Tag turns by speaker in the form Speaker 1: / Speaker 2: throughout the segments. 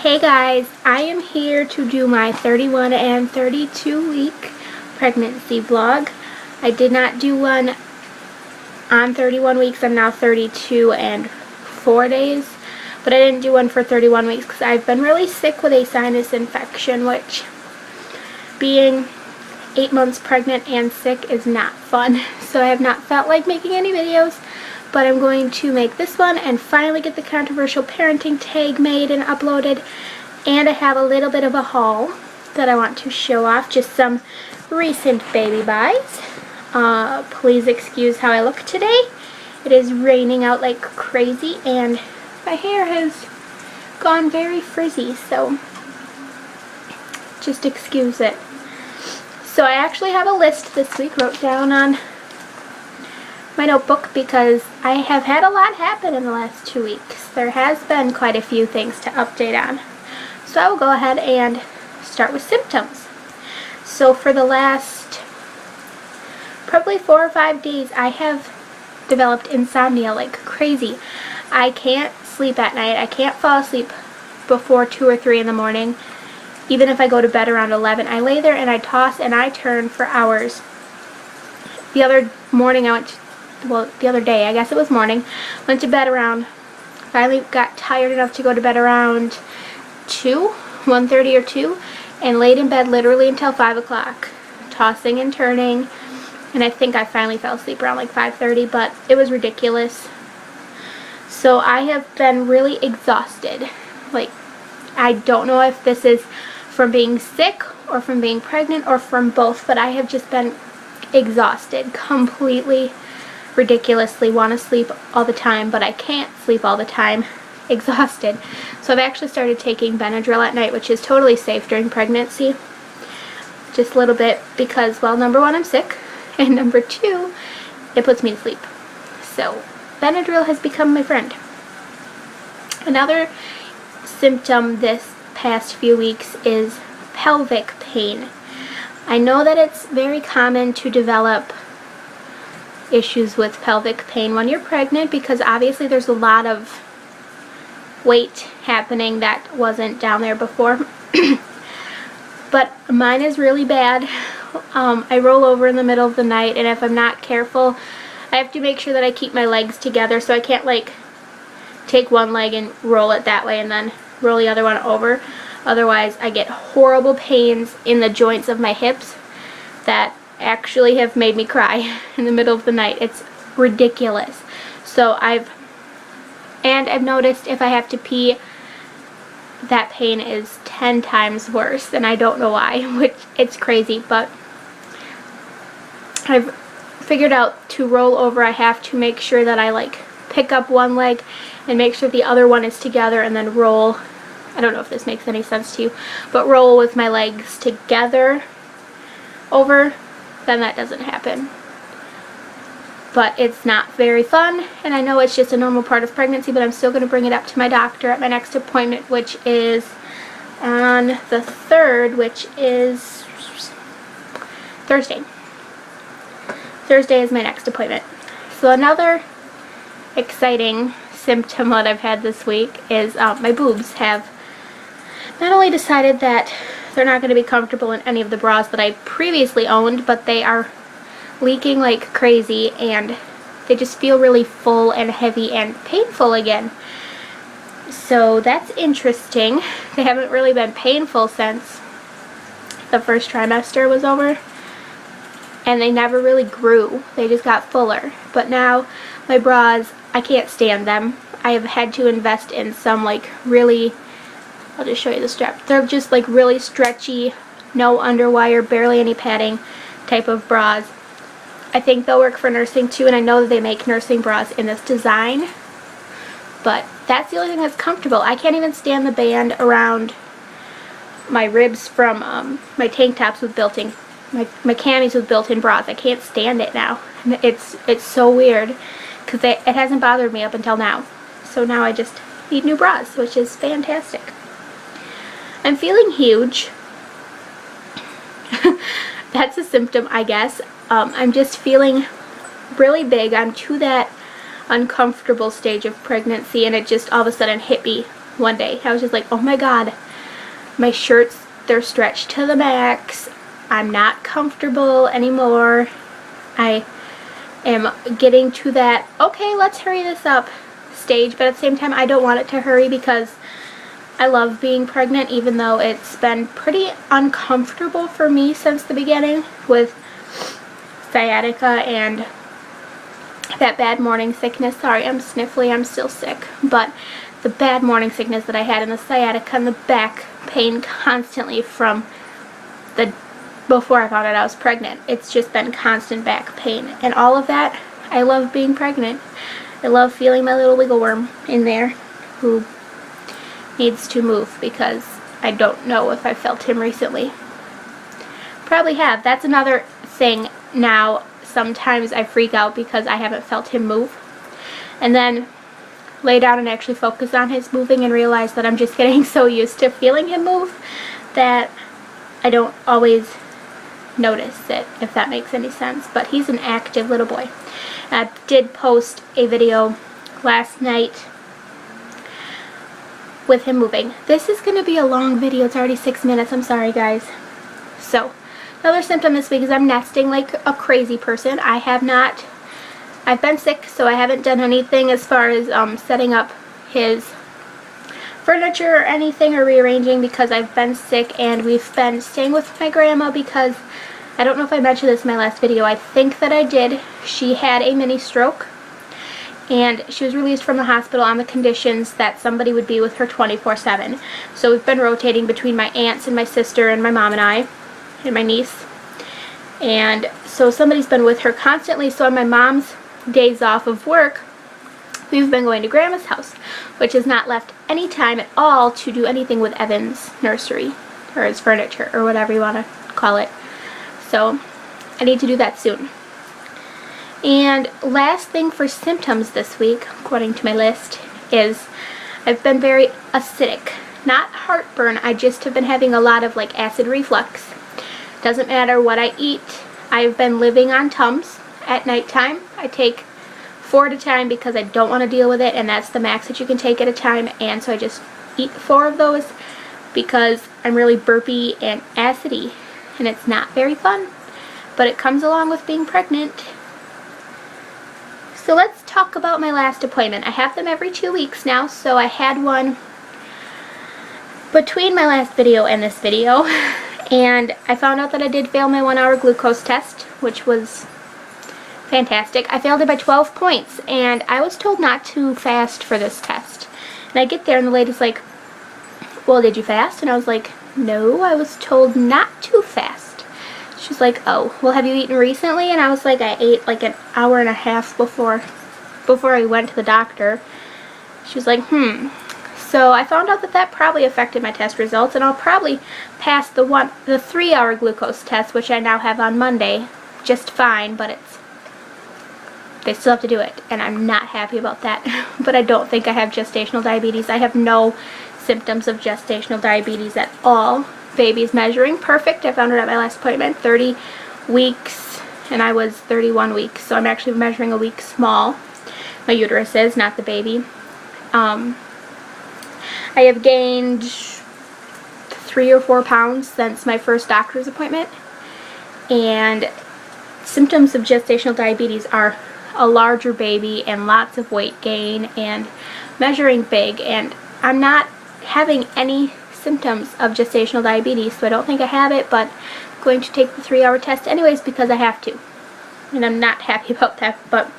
Speaker 1: Hey guys, I am here to do my 31 and 32 week pregnancy vlog. I did not do one on 31 weeks. I'm now 32 and 4 days, but I didn't do one for 31 weeks because I've been really sick with a sinus infection, which being 8 months pregnant and sick is not fun. So I have not felt like making any videos, but I'm going to make this one and finally get the controversial parenting tag made and uploaded. And I have a little bit of a haul that I want to show off, just some recent baby buys. Please excuse how I look today. It is raining out like crazy and my hair has gone very frizzy, so just excuse it. So I actually have a list this week wrote down on my notebook because I have had a lot happen in the last 2 weeks. There has been quite a few things to update on. So I will go ahead and start with symptoms. So for the last probably 4 or 5 days I have developed insomnia like crazy. I can't sleep at night. I can't fall asleep before 2 or 3 in the morning. Even if I go to bed around 11, I lay there and I toss and I turn for hours. The other morning the other day, I guess it was morning, went to bed around, finally got tired enough to go to bed around 1:30 or 2, and laid in bed literally until 5 o'clock, tossing and turning, and I think I finally fell asleep around like 5:30, but it was ridiculous. So I have been really exhausted. Like, I don't know if this is from being sick or from being pregnant or from both, but I have just been exhausted, completely ridiculously want to sleep all the time, but I can't sleep all the time, exhausted. So I've actually started taking Benadryl at night, which is totally safe during pregnancy. Just a little bit because, well, number one, I'm sick, and number two, it puts me to sleep. So Benadryl has become my friend. Another symptom this past few weeks is pelvic pain. I know that it's very common to develop issues with pelvic pain when you're pregnant because obviously there's a lot of weight happening that wasn't down there before. But mine is really bad. I roll over in the middle of the night, and if I'm not careful, I have to make sure that I keep my legs together, so I can't like take one leg and roll it that way and then roll the other one over. Otherwise I get horrible pains in the joints of my hips that actually have made me cry in the middle of the night. It's ridiculous. So I've noticed if I have to pee, that pain is 10 times worse, and I don't know why, which it's crazy, but I've figured out to roll over I have to make sure that I like pick up one leg and make sure the other one is together and then roll. I don't know if this makes any sense to you, but roll with my legs together over, then that doesn't happen. But it's not very fun, and I know it's just a normal part of pregnancy, but I'm still going to bring it up to my doctor at my next appointment, which is on the 3rd, which is Thursday. Thursday is my next appointment. So another exciting symptom that I've had this week is my boobs have not only decided that they're not going to be comfortable in any of the bras that I previously owned, but they are leaking like crazy and they just feel really full and heavy and painful again. So that's interesting. They haven't really been painful since the first trimester was over, and they never really grew. They just got fuller. But now my bras, I can't stand them. I have had to invest in some like really, I'll just show you the strap. They're just like really stretchy, no underwire, barely any padding type of bras. I think they'll work for nursing too, and I know that they make nursing bras in this design, but that's the only thing that's comfortable. I can't even stand the band around my ribs from my tank tops with built-in, my camis with built-in bras. I can't stand it now. It's so weird because it hasn't bothered me up until now. So now I just need new bras, which is fantastic. I'm feeling huge. That's a symptom, I guess. I'm just feeling really big. I'm to that uncomfortable stage of pregnancy, and it just all of a sudden hit me one day. I was just like, oh my god, my shirts, they're stretched to the max. I'm not comfortable anymore. I am getting to that, okay, let's hurry this up stage, but at the same time, I don't want it to hurry because I love being pregnant, even though it's been pretty uncomfortable for me since the beginning with sciatica and that bad morning sickness. Sorry, I'm sniffly, I'm still sick, but the bad morning sickness that I had and the sciatica and the back pain constantly from the before I found out I was pregnant. It's just been constant back pain and all of that. I love being pregnant. I love feeling my little wiggle worm in there who needs to move because I don't know if I felt him recently. Probably have. That's another thing now. Sometimes I freak out because I haven't felt him move. And then lay down and actually focus on his moving and realize that I'm just getting so used to feeling him move that I don't always notice it, if that makes any sense. But he's an active little boy. I did post a video last night with him moving. This is going to be a long video. It's already 6 minutes. I'm sorry, guys. So, another symptom this week is I'm nesting like a crazy person. I've been sick, so I haven't done anything as far as setting up his furniture or anything or rearranging because I've been sick, and we've been staying with my grandma because I don't know if I mentioned this in my last video. I think that I did. She had a mini stroke and she was released from the hospital on the conditions that somebody would be with her 24/7. So we've been rotating between my aunts and my sister and my mom and I and my niece. And so somebody's been with her constantly. So on my mom's days off of work, we've been going to Grandma's house, which has not left any time at all to do anything with Evan's nursery or his furniture or whatever you want to call it. So I need to do that soon. And last thing for symptoms this week, according to my list, is I've been very acidic. Not heartburn, I just have been having a lot of like acid reflux. Doesn't matter what I eat. I've been living on Tums at nighttime. I take 4 at a time because I don't want to deal with it, and that's the max that you can take at a time, and so I just eat 4 of those because I'm really burpy and acidy, and it's not very fun, but it comes along with being pregnant. So let's talk about my last appointment. I have them every 2 weeks now, so I had one between my last video and this video, and I found out that I did fail my 1-hour glucose test, which was fantastic. I failed it by 12 points, and I was told not to fast for this test. And I get there, and the lady's like, well, did you fast? And I was like, no, I was told not to fast. She's like, oh, well, have you eaten recently? And I was like, I ate like an hour and a half before I went to the doctor. She was like, So I found out that that probably affected my test results, and I'll probably pass the 3-hour glucose test, which I now have on Monday, just fine, but they still have to do it, and I'm not happy about that. But I don't think I have gestational diabetes. I have no symptoms of gestational diabetes at all. Baby's measuring perfect. I found it at my last appointment, 30 weeks, and I was 31 weeks, so I'm actually measuring a week small. My uterus is, not the baby. I have gained 3 or 4 pounds since my first doctor's appointment, and symptoms of gestational diabetes are a larger baby and lots of weight gain and measuring big, and I'm not having any symptoms of gestational diabetes, so I don't think I have it, but I'm going to take the 3-hour test anyways because I have to, and I'm not happy about that. But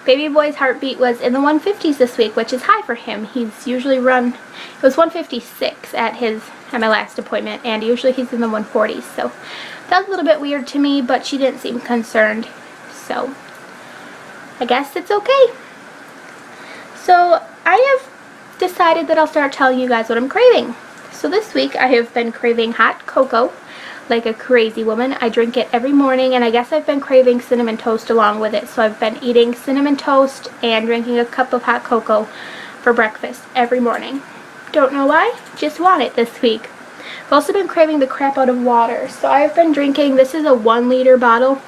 Speaker 1: baby boy's heartbeat was in the 150s this week, which is high for him. He's usually it was 156 at my last appointment, and usually he's in the 140s, so that was a little bit weird to me, but she didn't seem concerned, so I guess it's okay. So I have decided that I'll start telling you guys what I'm craving. So this week I have been craving hot cocoa like a crazy woman. I drink it every morning, and I guess I've been craving cinnamon toast along with it. So I've been eating cinnamon toast and drinking a cup of hot cocoa for breakfast every morning. Don't know why, just want it this week. I've also been craving the crap out of water. So I've been drinking, this is a 1-liter bottle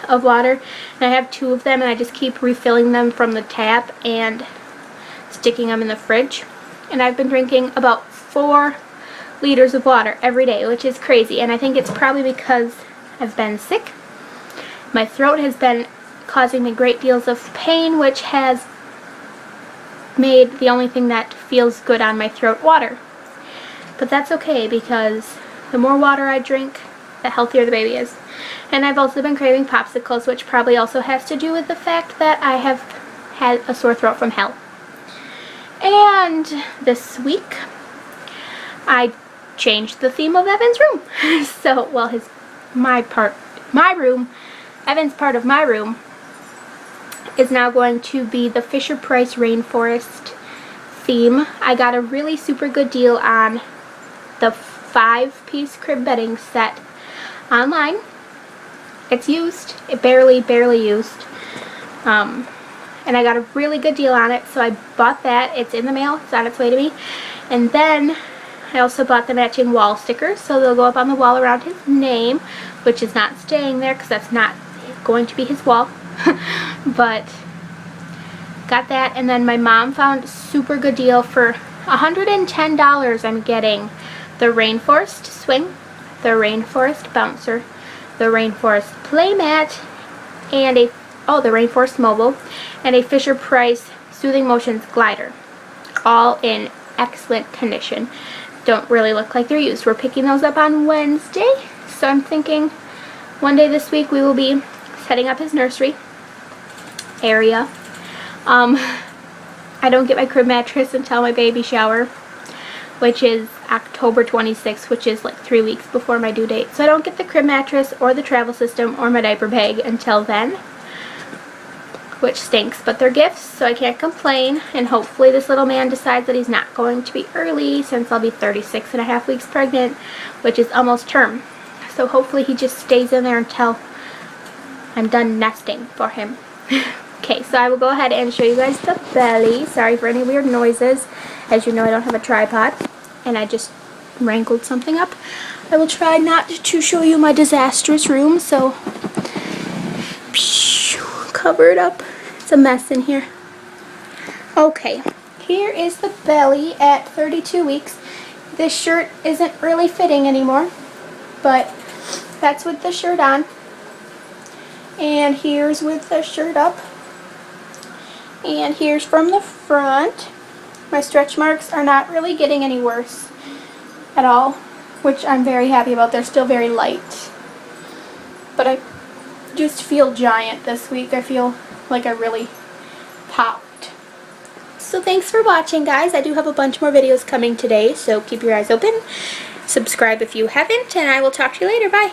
Speaker 1: of water, and I have 2 of them, and I just keep refilling them from the tap and sticking them in the fridge. and I've been drinking about 4 liters of water every day, which is crazy. And I think it's probably because I've been sick. My throat has been causing me great deals of pain, which has made the only thing that feels good on my throat water. But that's okay, because the more water I drink, the healthier the baby is. And I've also been craving popsicles, which probably also has to do with the fact that I have had a sore throat from hell. And this week, I changed the theme of Evan's room. So, well, Evan's part of my room is now going to be the Fisher-Price Rainforest theme. I got a really super good deal on the 5-piece crib bedding set online. It's used. It barely used. And I got a really good deal on it, so I bought that. It's in the mail. It's on its way to me. And then I also bought the matching wall stickers, so they'll go up on the wall around his name, which is not staying there because that's not going to be his wall. But got that, and then my mom found a super good deal for $110. I'm getting the Rainforest swing, the Rainforest bouncer, the Rainforest playmat, and the Rainforest mobile, and a Fisher-Price Soothing Motions glider, all in excellent condition. Don't really look like they're used. We're picking those up on Wednesday, so I'm thinking one day this week we will be setting up his nursery area. I don't get my crib mattress until my baby shower, which is October 26th, which is like 3 weeks before my due date. So I don't get the crib mattress or the travel system or my diaper bag until then, which stinks, but they're gifts, so I can't complain. And hopefully this little man decides that he's not going to be early, since I'll be 36.5 weeks pregnant, which is almost term. So hopefully he just stays in there until I'm done nesting for him. Okay, so I will go ahead and show you guys the belly. Sorry for any weird noises. As you know, I don't have a tripod, and I just wrangled something up. I will try not to show you my disastrous room, so cover it up. It's a mess in here. Okay, here is the belly at 32 weeks. This shirt isn't really fitting anymore, but that's with the shirt on. And here's with the shirt up. And here's from the front. My stretch marks are not really getting any worse at all, which I'm very happy about. They're still very light. But I just feel giant this week. I feel like I really popped. So thanks for watching, guys. I do have a bunch more videos coming today, so keep your eyes open. Subscribe if you haven't, and I will talk to you later. Bye.